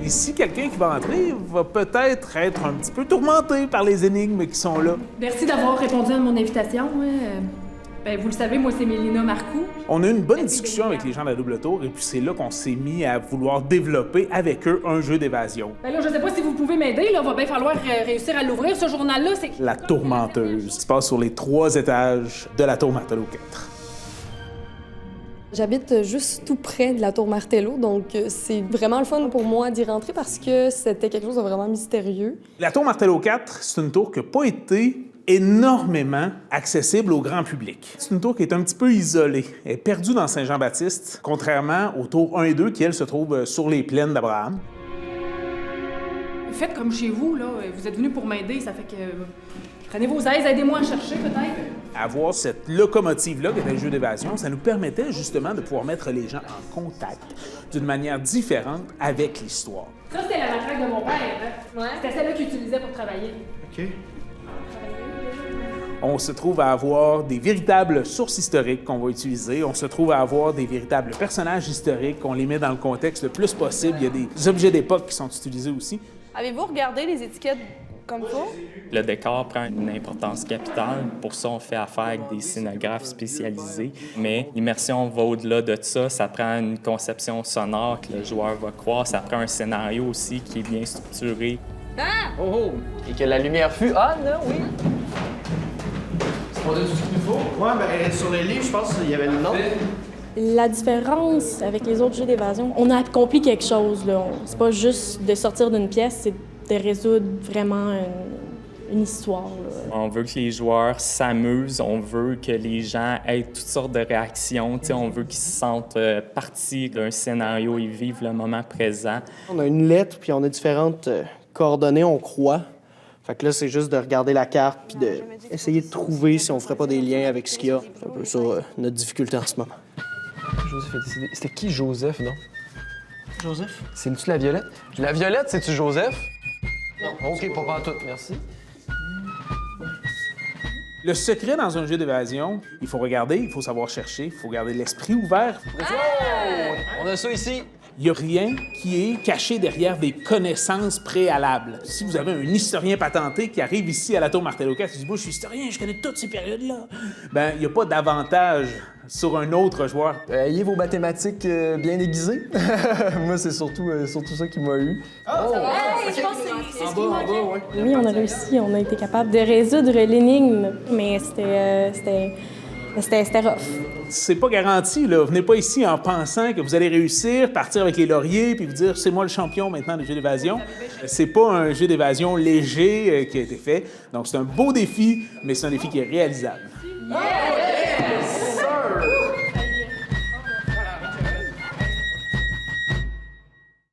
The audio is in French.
Et si quelqu'un qui va entrer va peut-être être un petit peu tourmenté par les énigmes qui sont là. Merci d'avoir répondu à mon invitation. Vous le savez, moi, c'est Mélina Marcoux. On a eu une bonne discussion avec les gens de la Double Tour et puis c'est là qu'on s'est mis à vouloir développer avec eux un jeu d'évasion. Là, je sais pas si vous pouvez m'aider, là. Va bien falloir réussir à l'ouvrir. Ce journal-là, c'est... La Tourmenteuse, qui se passe sur les 3 étages de la Tour Martello 4. J'habite juste tout près de la Tour Martello, donc c'est vraiment le fun pour moi d'y rentrer parce que c'était quelque chose de vraiment mystérieux. La Tour Martello 4, c'est une tour qui n'a pas été énormément accessible au grand public. C'est une tour qui est un petit peu isolée. Elle est perdue dans Saint-Jean-Baptiste, contrairement aux tours 1 et 2 qui, elles, se trouvent sur les plaines d'Abraham. Faites comme chez vous, là. Vous êtes venus pour m'aider, ça fait que... Prenez vos aises, aidez-moi à chercher, peut-être. Avoir cette locomotive-là, qui était le jeu d'évasion, ça nous permettait justement de pouvoir mettre les gens en contact d'une manière différente avec l'histoire. Ça, c'était la matraque de mon père. Hein? Ouais. C'était celle-là qu'il utilisait pour travailler. OK. On se trouve à avoir des véritables sources historiques qu'on va utiliser. On se trouve à avoir des véritables personnages historiques. On les met dans le contexte le plus possible. Il y a des objets d'époque qui sont utilisés aussi. Avez-vous regardé les étiquettes comme ça? Le décor prend une importance capitale. Pour ça, on fait affaire avec des scénographes spécialisés. Mais l'immersion va au-delà de ça. Ça prend une conception sonore que le joueur va croire. Ça prend un scénario aussi qui est bien structuré. Ah! Oh! Et que la lumière fut... Ah, non, oui! On a tout ce qu'il faut? Ouais, ben sur les livres, je pense qu'il y avait le nom. La différence avec les autres jeux d'évasion, on a accompli quelque chose, là. C'est pas juste de sortir d'une pièce, c'est de résoudre vraiment une histoire, là. On veut que les joueurs s'amusent, on veut que les gens aient toutes sortes de réactions, on veut qu'ils se sentent partie d'un scénario et vivent le moment présent. On a une lettre, puis on a différentes coordonnées, on croit. Fait que là, c'est juste de regarder la carte puis d'essayer de trouver si on ferait pas des liens avec ce qu'il y a. C'est un peu ça, notre difficulté en ce moment. Joseph a décidé. C'était qui Joseph, non? Joseph? C'est-tu la Violette? La Violette, c'est-tu Joseph? Non. OK, pas pantoute, merci. Le secret dans un jeu d'évasion, il faut regarder, il faut savoir chercher, il faut garder l'esprit ouvert. On a ça ici. Il n'y a rien qui est caché derrière des connaissances préalables. Si vous avez un historien patenté qui arrive ici à la Tour Martello 4 et dit « Moi, je suis historien, je connais toutes ces périodes-là », ben il n'y a pas d'avantage sur un autre joueur. Ayez vos mathématiques bien aiguisées. Moi, c'est surtout ça qui m'a eu. Je pense que c'est ce qui manquait. ouais. Oui, on a réussi, on a été capable de résoudre l'énigme, mais c'était rough. C'est pas garanti, là. Venez pas ici en pensant que vous allez réussir, partir avec les lauriers puis vous dire « C'est moi le champion maintenant des jeux d'évasion ». C'est pas un jeu d'évasion léger qui a été fait. Donc c'est un beau défi, mais c'est un défi qui est réalisable. Yeah!